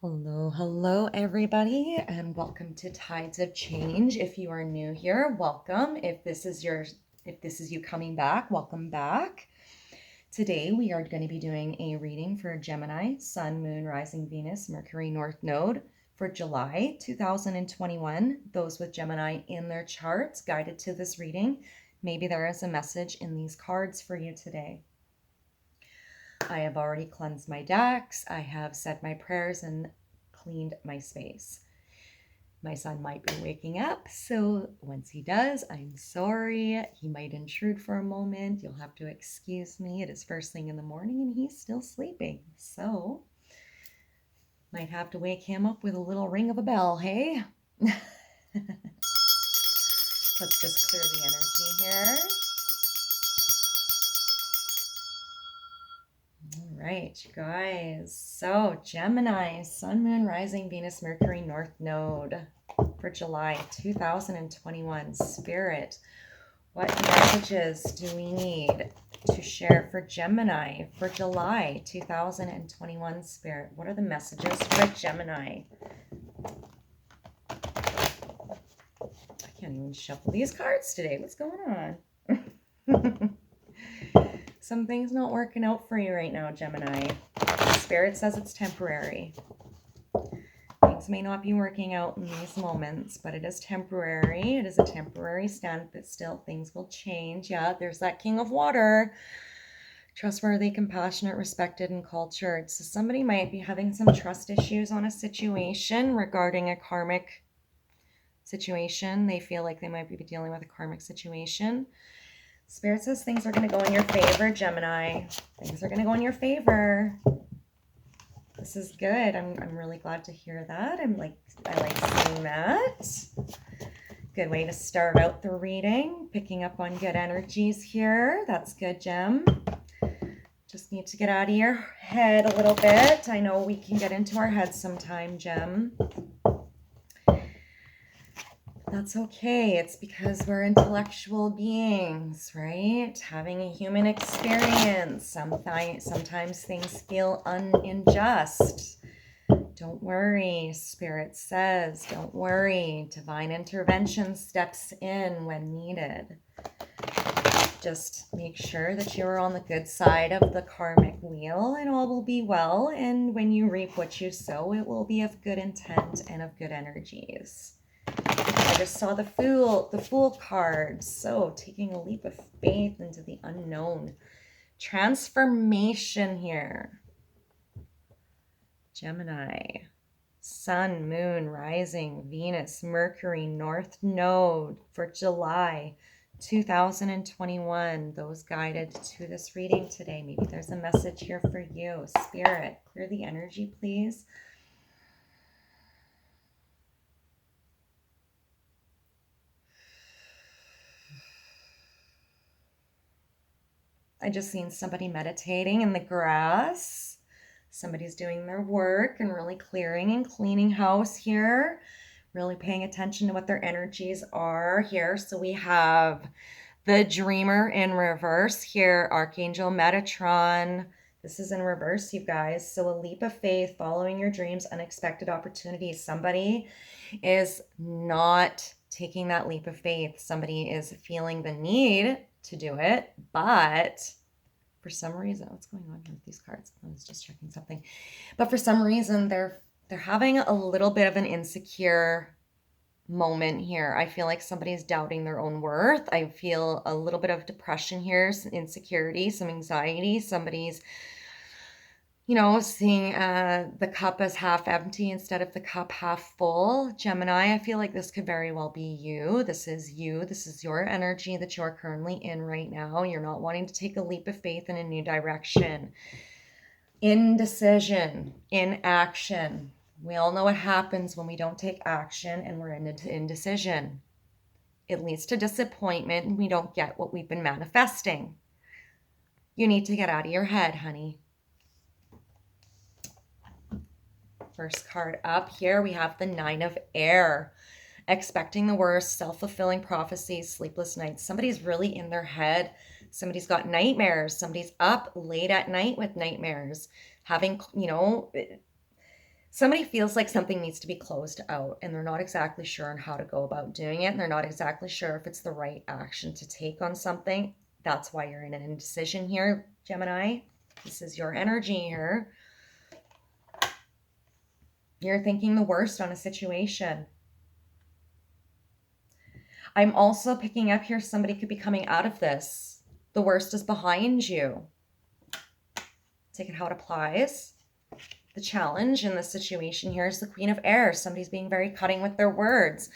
Hello, everybody, and welcome to Tides of Change. If you are new here, welcome. If this is you coming back, welcome back. Today we are going to be doing a reading for Gemini, Sun, Moon, Rising, Venus, Mercury, North Node for July 2021. Those with Gemini in their charts guided to this reading. Maybe there is a message in these cards for you today. I have already cleansed my decks. I have said my prayers and cleaned my space. My son might be waking up, so once he does, I'm sorry. He might intrude for a moment. You'll have to excuse me. It is first thing in the morning and he's still sleeping. So might have to wake him up with a little ring of a bell, hey? Let's just clear the energy here. All right, you guys. So Gemini, Sun, Moon, Rising, Venus, Mercury, North Node for July 2021. Spirit, what messages do we need to share for Gemini for July 2021? Spirit, what are the messages for Gemini? I can't even shuffle these cards today. What's going on? Something's not working out for you right now, Gemini. Spirit says it's temporary. Things may not be working out in these moments, but it is temporary. It is a temporary stand, but still things will change. Yeah, there's that King of Water. Trustworthy, compassionate, respected, and cultured. So somebody might be having some trust issues on a situation regarding a karmic situation. They feel like they might be dealing with a karmic situation. Spirit says things are going to go in your favor, Gemini. Things are going to go in your favor. This is good. I'm really glad to hear that. I like seeing that. Good way to start out the reading. Picking up on good energies here. That's good, Gem. Just need to get out of your head a little bit. I know we can get into our heads sometime, Gem. That's okay. It's because we're intellectual beings, right? Having a human experience. Sometimes things feel unjust. Don't worry, Spirit says. Don't worry. Divine intervention steps in when needed. Just make sure that you're on the good side of the karmic wheel and all will be well. And when you reap what you sow, it will be of good intent and of good energies. I just saw the Fool card. So taking a leap of faith into the unknown. Transformation here. Gemini. Sun, Moon, Rising, Venus, Mercury, North Node for July 2021. Those guided to this reading today. Maybe there's a message here for you. Spirit, clear the energy, please. I just seen somebody meditating in the grass. Somebody's doing their work and really clearing and cleaning house here. Really paying attention to what their energies are here. So we have the Dreamer in reverse here. Archangel Metatron. This is in reverse, you guys. So a leap of faith, following your dreams, unexpected opportunities. Somebody is not taking that leap of faith. Somebody is feeling the need to do it, but for some reason, what's going on here with these cards? I was just checking something. But for some reason, they're having a little bit of an insecure moment here. I feel like somebody's doubting their own worth. I feel a little bit of depression here, some insecurity, some anxiety. Somebody's, seeing the cup as half empty instead of the cup half full. Gemini, I feel like this could very well be you. This is you. This is your energy that you're currently in right now. You're not wanting to take a leap of faith in a new direction. Indecision, inaction. We all know what happens when we don't take action and we're in indecision. It leads to disappointment and we don't get what we've been manifesting. You need to get out of your head, honey. First card up here, we have the Nine of Air. Expecting the worst, self-fulfilling prophecies, sleepless nights. Somebody's really in their head. Somebody's got nightmares. Somebody's up late at night with nightmares. Having, Somebody feels like something needs to be closed out and they're not exactly sure on how to go about doing it. And they're not exactly sure if it's the right action to take on something. That's why you're in an indecision here, Gemini. This is your energy here. You're thinking the worst on a situation. I'm also picking up here, somebody could be coming out of this. The worst is behind you. Take it how it applies. The challenge in this situation here is the Queen of Air. Somebody's being very cutting with their words.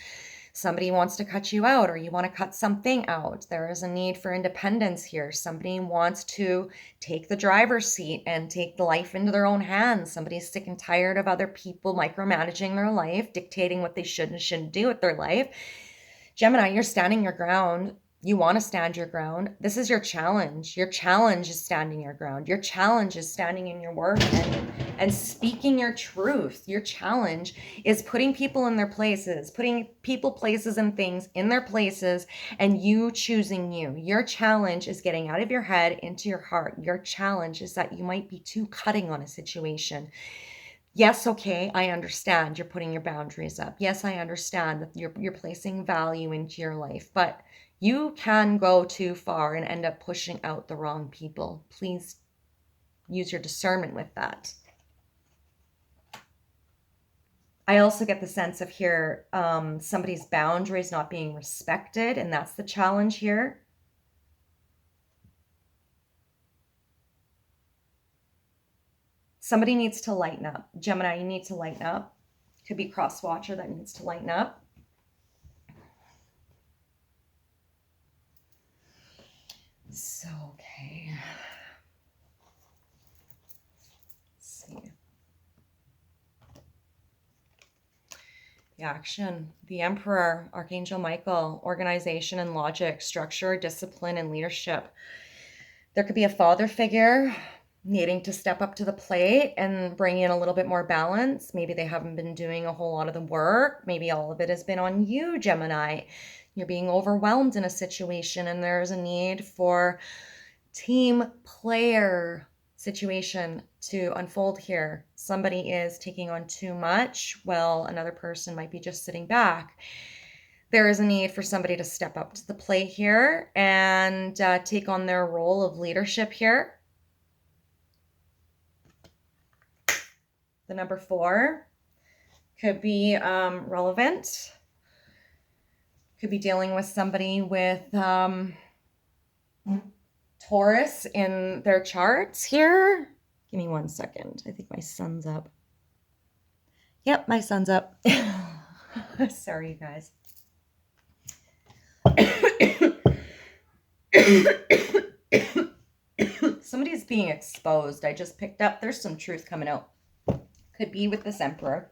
Somebody wants to cut you out, or you want to cut something out. There is a need for independence here. Somebody wants to take the driver's seat and take the life into their own hands. Somebody's sick and tired of other people micromanaging their life, dictating what they should and shouldn't do with their life. Gemini, you're standing your ground. You want to stand your ground. This is your challenge. Your challenge is standing your ground. Your challenge is standing in your work and speaking your truth. Your challenge is putting people in their places, putting people, places, and things in their places, and you choosing you. Your challenge is getting out of your head into your heart. Your challenge is that you might be too cutting on a situation. Yes, okay, I understand you're putting your boundaries up. Yes, I understand that you're placing value into your life, but you can go too far and end up pushing out the wrong people. Please use your discernment with that. I also get the sense of here, somebody's boundaries not being respected, and that's the challenge here. Somebody needs to lighten up. Gemini, you need to lighten up. Could be cross-watcher that needs to lighten up. So, okay. Let's see. The action, the Emperor, Archangel Michael, organization and logic, structure, discipline, and leadership. There could be a father figure needing to step up to the plate and bring in a little bit more balance. Maybe they haven't been doing a whole lot of the work. Maybe all of it has been on you, Gemini. You're being overwhelmed in a situation and there's a need for team player situation to unfold here. Somebody is taking on too much while another person might be just sitting back. There is a need for somebody to step up to the plate here and take on their role of leadership here. The number 4 could be relevant. Could be dealing with somebody with Taurus in their charts here. Give me 1 second. I think my sun's up. Yep, my sun's up. Sorry, you guys. Somebody's being exposed. I just picked up. There's some truth coming out. Could be with this Emperor.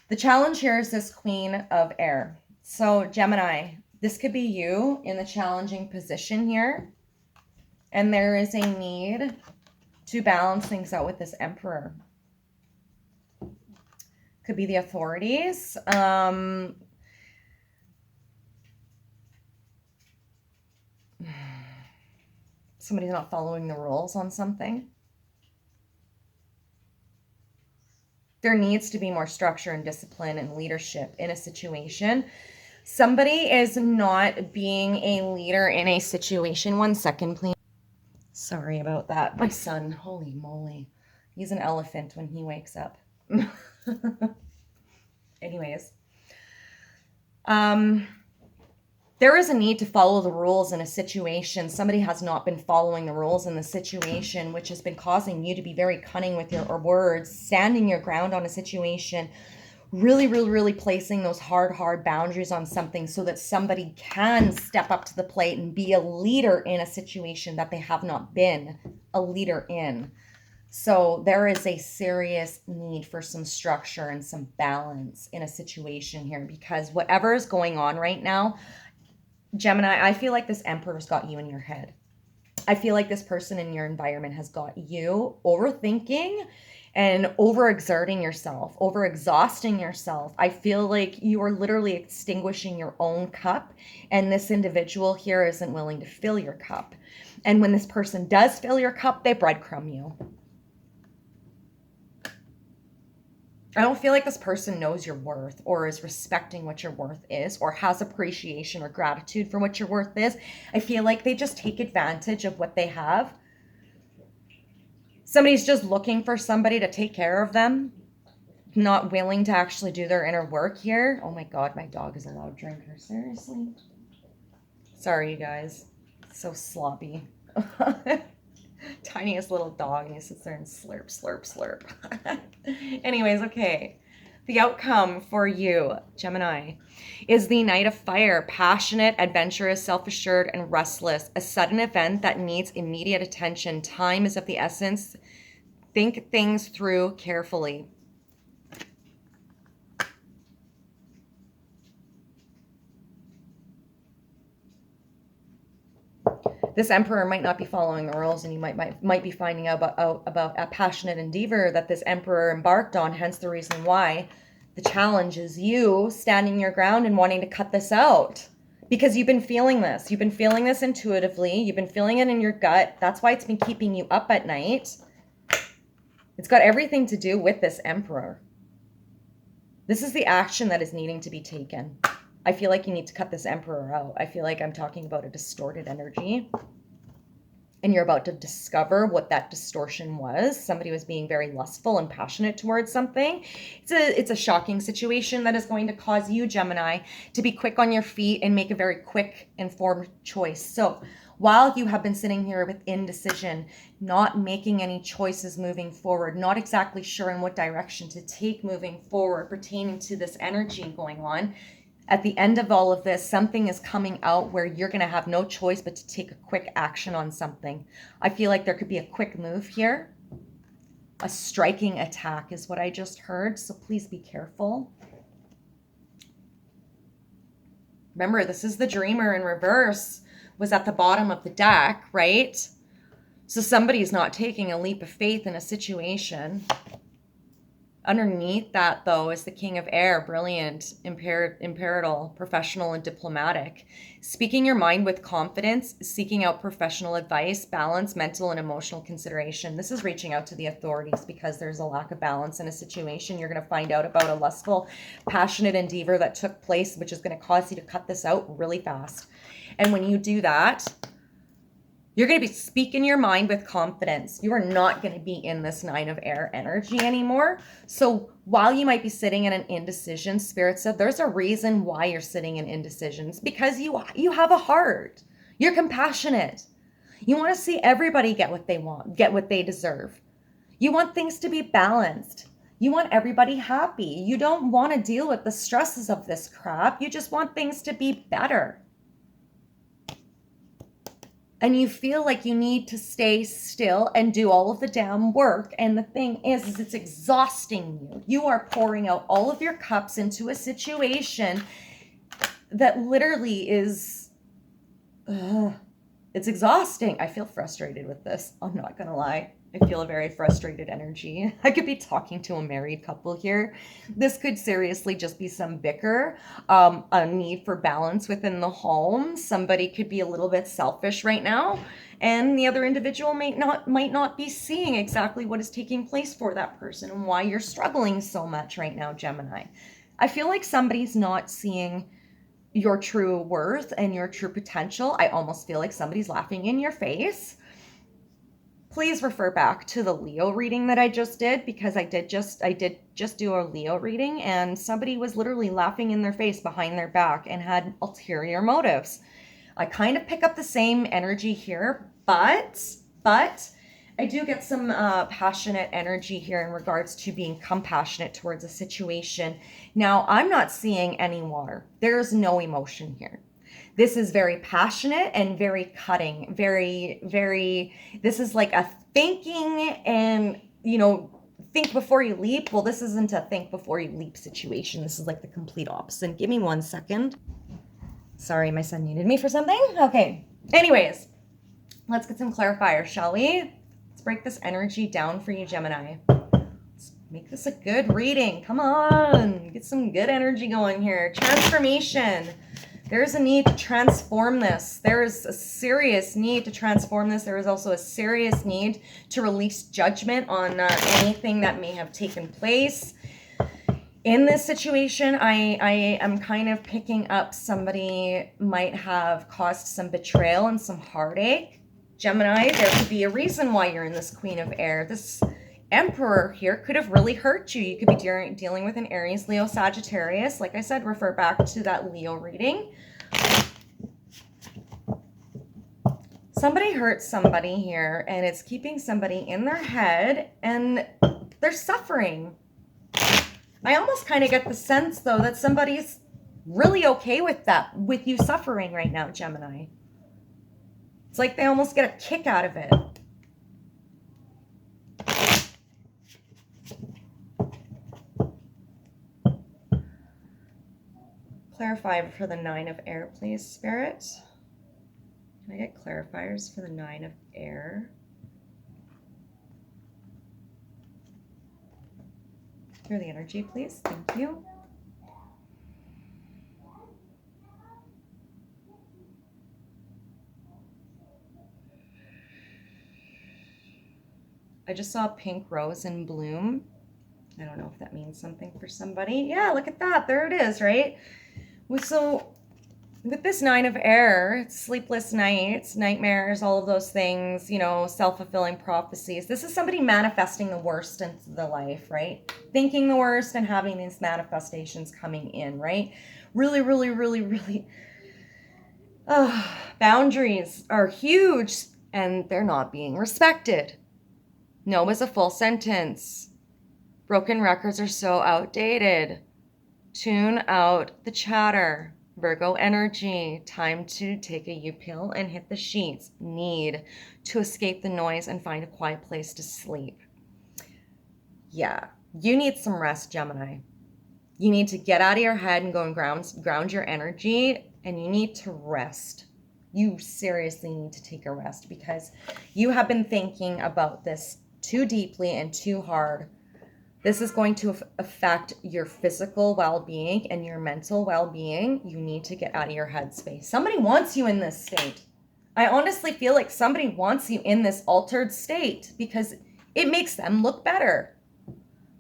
The challenge here is this Queen of Air. So Gemini, this could be you in the challenging position here. And there is a need to balance things out with this Emperor. Could be the authorities. Somebody's not following the rules on something. There needs to be more structure and discipline and leadership in a situation. Somebody is not being a leader in a situation. 1 second, please. Sorry about that. My son, holy moly. He's an elephant when he wakes up. Anyways. There is a need to follow the rules in a situation. Somebody has not been following the rules in the situation, which has been causing you to be very cunning with your words, standing your ground on a situation, really placing those hard boundaries on something so that somebody can step up to the plate and be a leader in a situation that they have not been a leader in. So there is a serious need for some structure and some balance in a situation here, because whatever is going on right now, Gemini, I feel like this Emperor's got you in your head. I feel like this person in your environment has got you overthinking and overexerting yourself, overexhausting yourself. I feel like you are literally extinguishing your own cup, and this individual here isn't willing to fill your cup. And when this person does fill your cup, they breadcrumb you. I don't feel like this person knows your worth or is respecting what your worth is or has appreciation or gratitude for what your worth is. I feel like they just take advantage of what they have. Somebody's just looking for somebody to take care of them, not willing to actually do their inner work here. Oh my God, my dog is a loud drinker. Seriously? Sorry, you guys. So sloppy. Tiniest little dog, and he sits there and slurp, slurp, slurp. Anyways, okay. The outcome for you, Gemini, is the Knight of Fire. Passionate, adventurous, self-assured, and restless. A sudden event that needs immediate attention. Time is of the essence. Think things through carefully. This Emperor might not be following the rules, and you might be finding out about a passionate endeavor that this Emperor embarked on, hence the reason why the challenge is you standing your ground and wanting to cut this out. Because you've been feeling this. You've been feeling this intuitively. You've been feeling it in your gut. That's why it's been keeping you up at night. It's got everything to do with this Emperor. This is the action that is needing to be taken. I feel like you need to cut this Emperor out. I feel like I'm talking about a distorted energy. And you're about to discover what that distortion was. Somebody was being very lustful and passionate towards something. It's a shocking situation that is going to cause you, Gemini, to be quick on your feet and make a very quick, informed choice. So while you have been sitting here with indecision, not making any choices moving forward, not exactly sure in what direction to take moving forward pertaining to this energy going on, at the end of all of this, something is coming out where you're going to have no choice but to take a quick action on something. I feel like there could be a quick move here. A striking attack is what I just heard, so please be careful. Remember, this is the Dreamer in reverse, was at the bottom of the deck, right? So somebody's not taking a leap of faith in a situation. Underneath that, though, is the King of Air, brilliant, imperial, professional, and diplomatic. Speaking your mind with confidence, seeking out professional advice, balance, mental, and emotional consideration. This is reaching out to the authorities because there's a lack of balance in a situation. You're going to find out about a lustful, passionate endeavor that took place, which is going to cause you to cut this out really fast. And when you do that, you're going to be speaking your mind with confidence. You are not going to be in this 9 of Air energy anymore. So while you might be sitting in an indecision, Spirit said there's a reason why you're sitting in indecisions, because you have a heart. You're compassionate. You want to see everybody get what they want, get what they deserve. You want things to be balanced. You want everybody happy. You don't want to deal with the stresses of this crap. You just want things to be better. And you feel like you need to stay still and do all of the damn work. And the thing is it's exhausting you. You are pouring out all of your cups into a situation that literally is, it's exhausting. I feel frustrated with this. I'm not going to lie. I feel a very frustrated energy. I could be talking to a married couple here. This could seriously just be some bicker, a need for balance within the home. Somebody could be a little bit selfish right now, and the other individual might not be seeing exactly what is taking place for that person and why you're struggling so much right now, Gemini. I feel like somebody's not seeing your true worth and your true potential. I almost feel like somebody's laughing in your face. Please refer back to the Leo reading that I just did, because I did just do a Leo reading, and somebody was literally laughing in their face behind their back and had ulterior motives. I kind of pick up the same energy here, but I do get some passionate energy here in regards to being compassionate towards a situation. Now, I'm not seeing any water. There's no emotion here. This is very passionate and very cutting, this is like a thinking and, think before you leap. Well, this isn't a think before you leap situation. This is like the complete opposite. Give me 1 second. Sorry, my son needed me for something. Okay. Anyways, let's get some clarifiers, shall we? Let's break this energy down for you, Gemini. Let's make this a good reading. Come on. Get some good energy going here. Transformation. There's a need to transform this. There is a serious need to transform this. There is also a serious need to release judgment on anything that may have taken place. In this situation, I am kind of picking up somebody might have caused some betrayal and some heartache. Gemini, there could be a reason why you're in this Queen of Air. This Emperor here could have really hurt you. You could be dealing with an Aries, Leo, Sagittarius. Like I said, refer back to that Leo reading. Somebody hurt somebody here, and it's keeping somebody in their head, and they're suffering. I almost kind of get the sense, though, that somebody's really okay with that, with you suffering right now, Gemini. It's like they almost get a kick out of it. Clarify for the 9 of Air, please, Spirit. Can I get clarifiers for the 9 of Air? Clear the energy, please. Thank you. I just saw a pink rose in bloom. I don't know if that means something for somebody. Yeah, look at that. There it is, right? So with this 9 of Air, it's sleepless nights, nightmares, all of those things, you know, self-fulfilling prophecies. This is somebody manifesting the worst into the life, right? Thinking the worst and having these manifestations coming in, right? Really, really, really, really. Boundaries are huge and they're not being respected. No is a full sentence. Broken records are so outdated. Tune out the chatter. Virgo energy. Time to take a U pill and hit the sheets. Need to escape the noise and find a quiet place to sleep. Yeah, you need some rest, Gemini. You need to get out of your head and go and ground your energy, and you need to rest. You seriously need to take a rest because you have been thinking about this too deeply and too hard. This is going to affect your physical well-being and your mental well-being. You need to get out of your headspace. Somebody wants you in this state. I honestly feel like somebody wants you in this altered state because it makes them look better.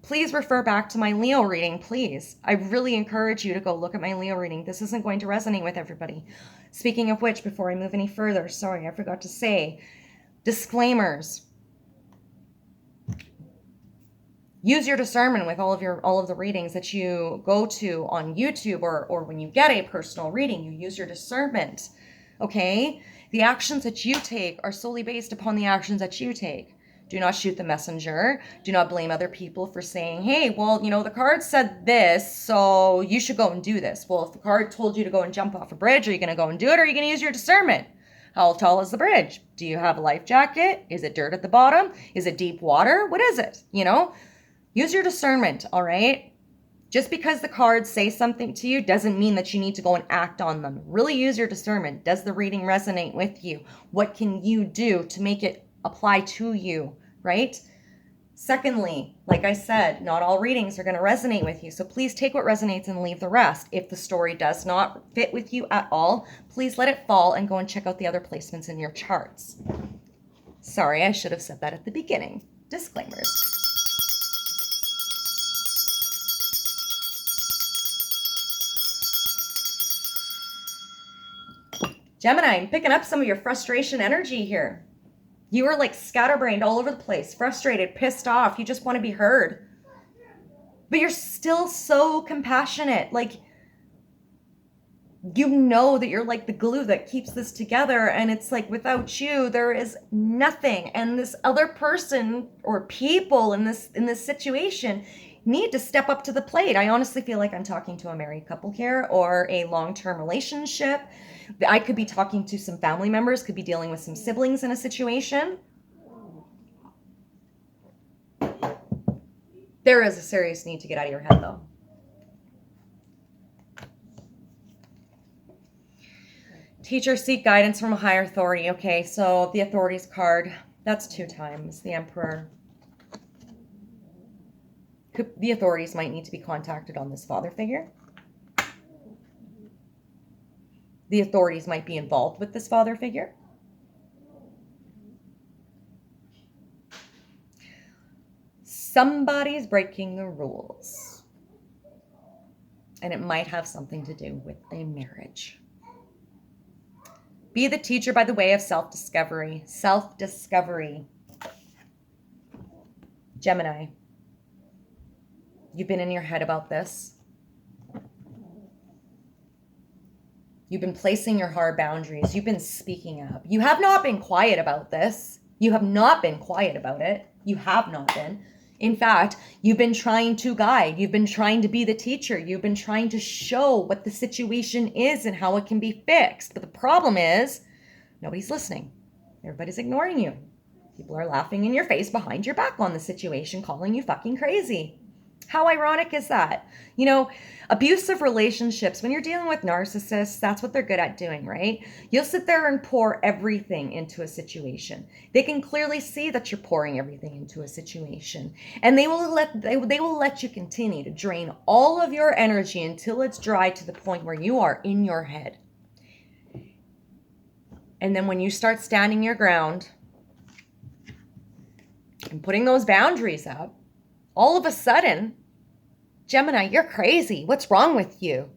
Please refer back to my Leo reading, please. I really encourage you to go look at my Leo reading. This isn't going to resonate with everybody. Speaking of which, before I move any further, sorry, I forgot to say, disclaimers. Use your discernment with all of the readings that you go to on YouTube or when you get a personal reading, you use your discernment, okay? The actions that you take are solely based upon the actions that you take. Do not shoot the messenger. Do not blame other people for saying, hey, well, you know, the card said this, so you should go and do this. Well, if the card told you to go and jump off a bridge, are you going to go and do it, or are you going to use your discernment? How tall is the bridge? Do you have a life jacket? Is it dirt at the bottom? Is it deep water? What is it? You know? Use your discernment, all right? Just because the cards say something to you doesn't mean that you need to go and act on them. Really use your discernment. Does the reading resonate with you? What can you do to make it apply to you, right? Secondly, like I said, not all readings are going to resonate with you. So please take what resonates and leave the rest. If the story does not fit with you at all, please let it fall and go and check out the other placements in your charts. Sorry, I should have said that at the beginning. Disclaimers. Gemini, I'm picking up some of your frustration energy here. You are like scatterbrained all over the place, frustrated, pissed off. You just want to be heard. But you're still so compassionate. Like, you know that you're like the glue that keeps this together. And it's like, without you, there is nothing. And this other person or people in this situation need to step up to the plate. I honestly feel like I'm talking to a married couple here or a long-term relationship. I could be talking to some family members, could be dealing with some siblings in a situation. There is a serious need to get out of your head, though. Teacher, seek guidance from a higher authority. Okay, so the authorities card, that's 2 times. The Emperor. The authorities might need to be contacted on this father figure. The authorities might be involved with this father figure. Somebody's breaking the rules. And it might have something to do with a marriage. Be the teacher by the way of self-discovery. Self-discovery. Gemini, you've been in your head about this. You've been placing your hard boundaries. You've been speaking up. You have not been quiet about this. You have not been quiet about it. You have not been. In fact, you've been trying to guide. You've been trying to be the teacher. You've been trying to show what the situation is and how it can be fixed. But the problem is, nobody's listening. Everybody's ignoring you. People are laughing in your face behind your back on the situation, calling you fucking crazy. How ironic is that? You know, abusive relationships, when you're dealing with narcissists, that's what they're good at doing, right? You'll sit there and pour everything into a situation. They can clearly see that you're pouring everything into a situation, and they will let you continue to drain all of your energy until it's dry to the point where you are in your head. And then when you start standing your ground and putting those boundaries up, all of a sudden, Gemini, you're crazy. What's wrong with you?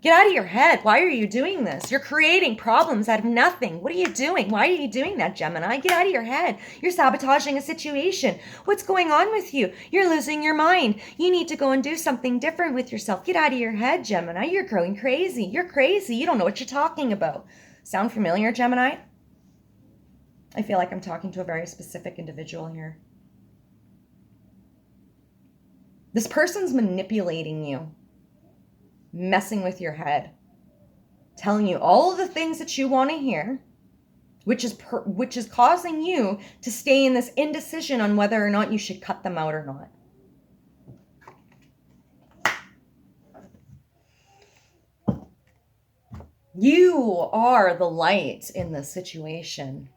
Get out of your head. Why are you doing this? You're creating problems out of nothing. What are you doing? Why are you doing that, Gemini? Get out of your head. You're sabotaging a situation. What's going on with you? You're losing your mind. You need to go and do something different with yourself. Get out of your head, Gemini. You're going crazy. You're crazy. You don't know what you're talking about. Sound familiar, Gemini? I feel like I'm talking to a very specific individual here. This person's manipulating you, messing with your head, telling you all of the things that you want to hear, which is causing you to stay in this indecision on whether or not you should cut them out or not. You are the light in this situation.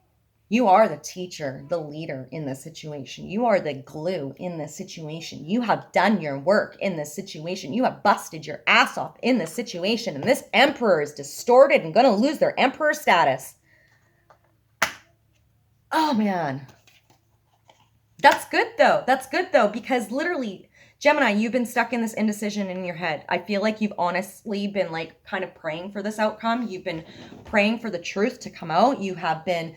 You are the teacher, the leader in this situation. You are the glue in this situation. You have done your work in this situation. You have busted your ass off in this situation. And this emperor is distorted and going to lose their emperor status. Oh, man. That's good, though. That's good, though, because literally, Gemini, you've been stuck in this indecision in your head. I feel like you've honestly been like kind of praying for this outcome. You've been praying for the truth to come out. You have been...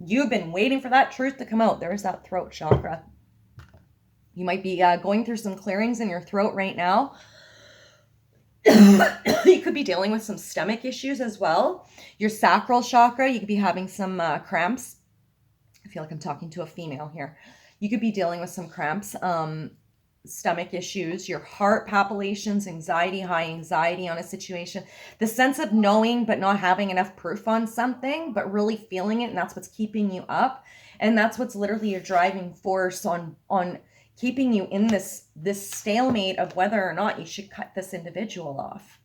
You've been waiting for that truth to come out. There's that throat chakra. You might be going through some clearings in your throat right now. You could be dealing with some stomach issues as well. Your sacral chakra, you could be having some cramps. I feel like I'm talking to a female here. You could be dealing with some cramps, stomach issues, your heart palpitations, anxiety, high anxiety on a situation, the sense of knowing but not having enough proof on something, but really feeling it, and that's what's keeping you up. And that's what's literally your driving force on keeping you in this stalemate of whether or not you should cut this individual off.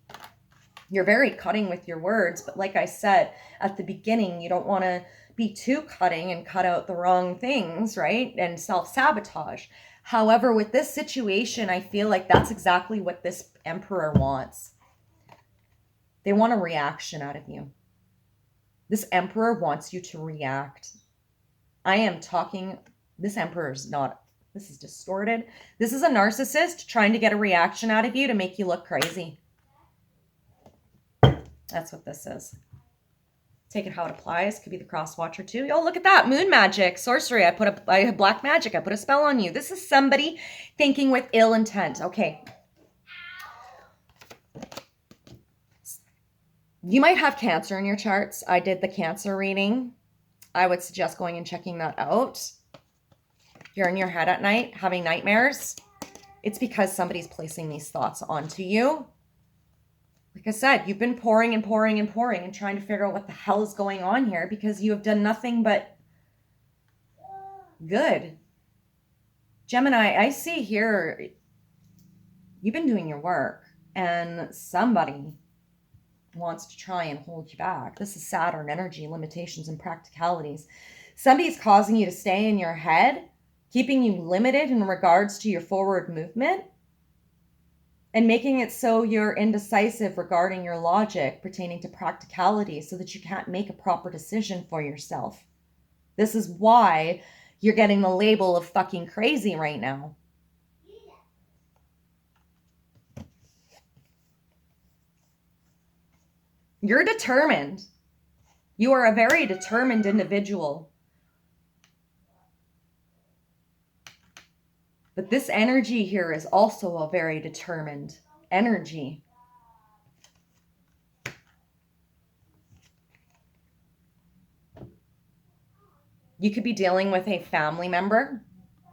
You're very cutting with your words, but like I said at the beginning, you don't want to be too cutting and cut out the wrong things, right? And self-sabotage. However, with this situation, I feel like that's exactly what this emperor wants. They want a reaction out of you. This emperor wants you to react. This emperor is not, this is distorted. This is a narcissist trying to get a reaction out of you to make you look crazy. That's what this is. Take it how it applies. Could be the cross watcher too. Oh, look at that. Moon magic, sorcery. I have black magic. I put a spell on you. This is somebody thinking with ill intent. Okay. You might have Cancer in your charts. I did the Cancer reading. I would suggest going and checking that out. If you're in your head at night, having nightmares, it's because somebody's placing these thoughts onto you. Like I said, you've been pouring and pouring and pouring and trying to figure out what the hell is going on here because you have done nothing but good. Gemini, I see here, you've been doing your work and somebody wants to try and hold you back. This is Saturn energy, limitations and practicalities. Somebody's causing you to stay in your head, keeping you limited in regards to your forward movement, and making it so you're indecisive regarding your logic pertaining to practicality so that you can't make a proper decision for yourself. This is why you're getting the label of fucking crazy right now. You're determined. You are a very determined individual. But this energy here is also a very determined energy. You could be dealing with a family member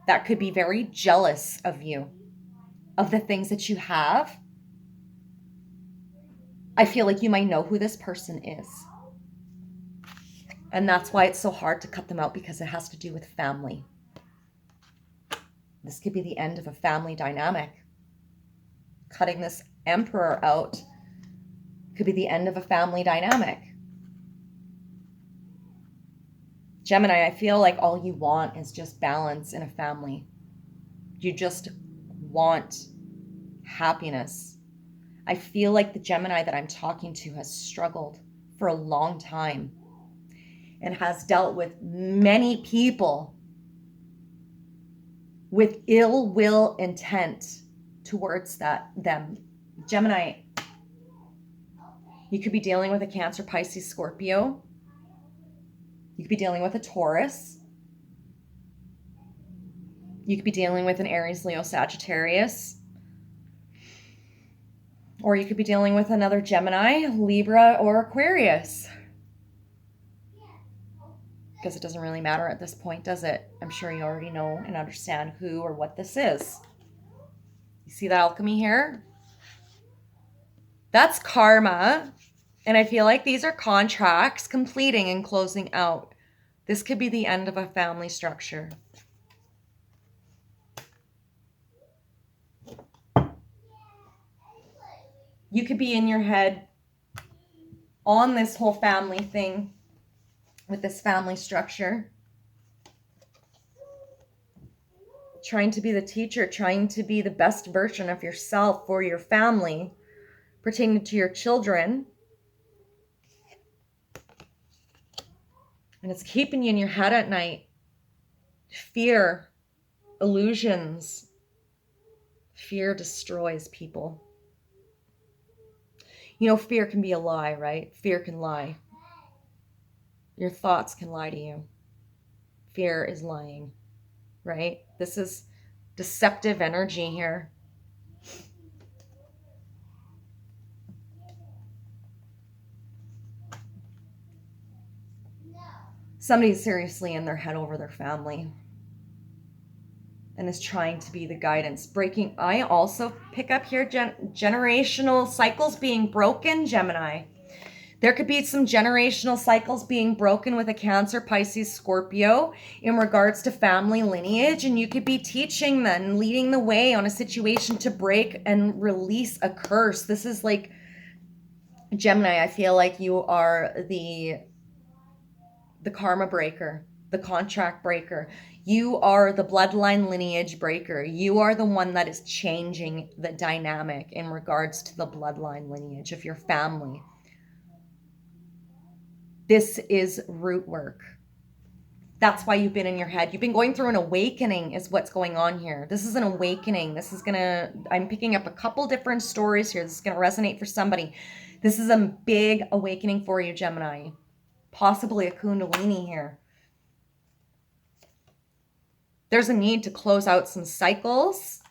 that could be very jealous of you, of the things that you have. I feel like you might know who this person is. And that's why it's so hard to cut them out, because it has to do with family. This could be the end of a family dynamic. Cutting this Emperor out could be the end of a family dynamic. Gemini, I feel like all you want is just balance in a family. You just want happiness. I feel like the Gemini that I'm talking to has struggled for a long time and has dealt with many people with ill will intent towards them. Gemini, you could be dealing with a Cancer, Pisces, Scorpio. You could be dealing with a Taurus. You could be dealing with an Aries, Leo, Sagittarius. Or you could be dealing with another Gemini, Libra, or Aquarius. Because it doesn't really matter at this point, does it? I'm sure you already know and understand who or what this is. You see that alchemy here? That's karma. And I feel like these are contracts completing and closing out. This could be the end of a family structure. You could be in your head on this whole family thing with this family structure. Trying to be the teacher, trying to be the best version of yourself for your family, pertaining to your children. And it's keeping you in your head at night. Fear, illusions. Fear destroys people. You know, fear can be a lie, right? Fear can lie. Your thoughts can lie to you. Fear is lying, right? This is deceptive energy here. Somebody's seriously in their head over their family and is trying to be the guidance. Breaking, I also pick up here generational cycles being broken, Gemini. There could be some generational cycles being broken with a Cancer, Pisces, Scorpio in regards to family lineage. And you could be teaching them, leading the way on a situation to break and release a curse. This is like, Gemini, I feel like you are the karma breaker, the contract breaker. You are the bloodline lineage breaker. You are the one that is changing the dynamic in regards to the bloodline lineage of your family. This is root work. That's why you've been in your head. You've been going through an awakening is what's going on here. This is an awakening. This is I'm picking up a couple different stories here. This is going to resonate for somebody. This is a big awakening for you, Gemini. Possibly a Kundalini here. There's a need to close out some cycles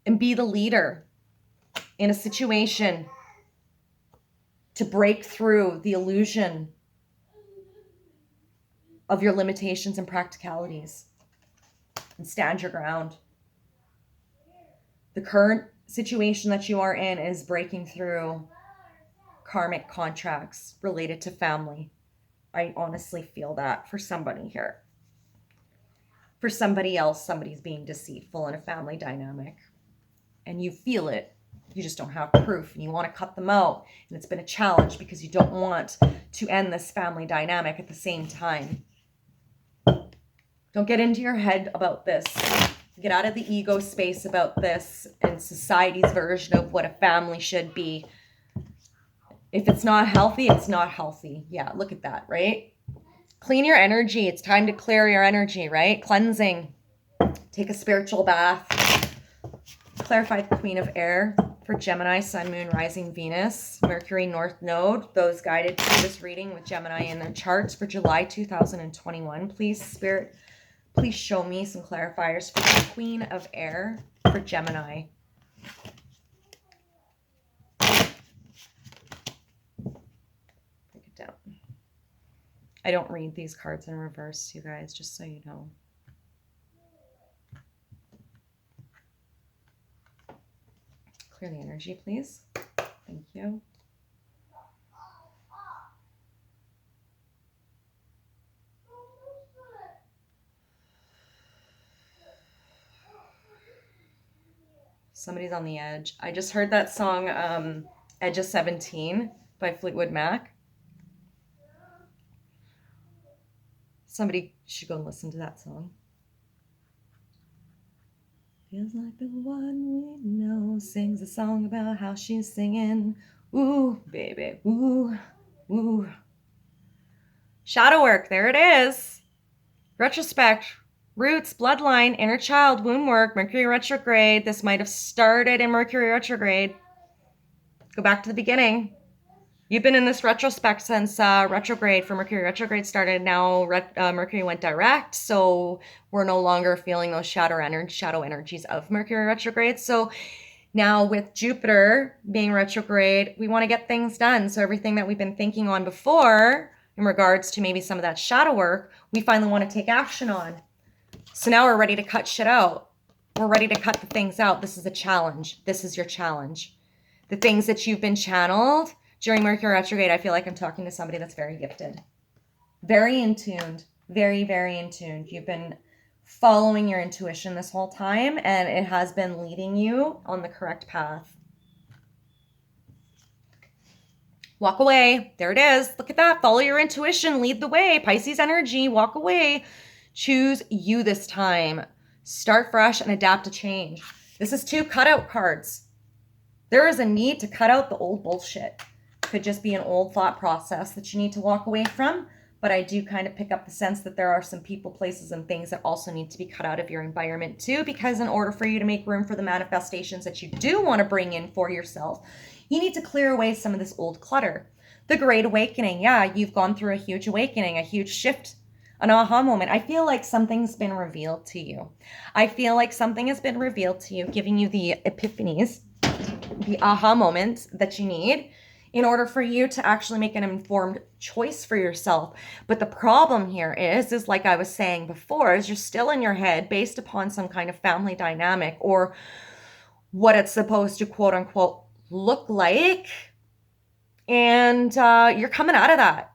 and be the leader in a situation to break through the illusion of your limitations and practicalities and stand your ground. The current situation that you are in is breaking through karmic contracts related to family. I honestly feel that for somebody here. For somebody else, somebody's being deceitful in a family dynamic. And you feel it. You just don't have proof. And you want to cut them out. And it's been a challenge because you don't want to end this family dynamic at the same time. Don't get into your head about this. Get out of the ego space about this and society's version of what a family should be. If it's not healthy, it's not healthy. Yeah, look at that, right? Clean your energy. It's time to clear your energy, right? Cleansing. Take a spiritual bath. Clarify the Queen of Air for for Gemini, Sun, Moon, Rising, Venus, Mercury, North Node. Those guided to this reading with Gemini in their charts for July 2021. Please, Spirit, please show me some clarifiers for the Queen of Air for Gemini. Break it down. I don't read these cards in reverse, you guys, just so you know. Clear the energy, please. Thank you. Somebody's on the edge. I just heard that song, Edge of 17 by Fleetwood Mac. Somebody should go and listen to that song. Feels like the one we know sings a song about how she's singing. Ooh, baby, ooh, ooh. Shadow work, there it is. Retrospect, roots, bloodline, inner child, womb work, Mercury retrograde. This might have started in Mercury retrograde. Go back to the beginning. You've been in this retrospect since retrograde for Mercury retrograde started. Now Mercury went direct, so we're no longer feeling those shadow energies of Mercury retrograde. So now with Jupiter being retrograde, we want to get things done. So everything that we've been thinking on before in regards to maybe some of that shadow work, we finally want to take action on. So now we're ready to cut shit out. We're ready to cut the things out. This is a challenge. This is your challenge. The things that you've been channeled during Mercury retrograde, I feel like I'm talking to somebody that's very gifted. Very in tuned. Very, very in tune. You've been following your intuition this whole time, and it has been leading you on the correct path. Walk away. There it is. Look at that. Follow your intuition. Lead the way. Pisces energy. Walk away. Choose you this time. Start fresh and adapt to change. This is 2 cutout cards. There is a need to cut out the old bullshit. Could just be an old thought process that you need to walk away from. But I do kind of pick up the sense that there are some people, places, and things that also need to be cut out of your environment too, because in order for you to make room for the manifestations that you do want to bring in for yourself, you need to clear away some of this old clutter. The Great Awakening. Yeah, you've gone through a huge awakening, a huge shift, an aha moment. I feel like something's been revealed to you. I feel like something has been revealed to you, giving you the epiphanies, the aha moments that you need in order for you to actually make an informed choice for yourself. But the problem here is like I was saying before, is you're still in your head based upon some kind of family dynamic or what it's supposed to quote unquote look like. And you're coming out of that.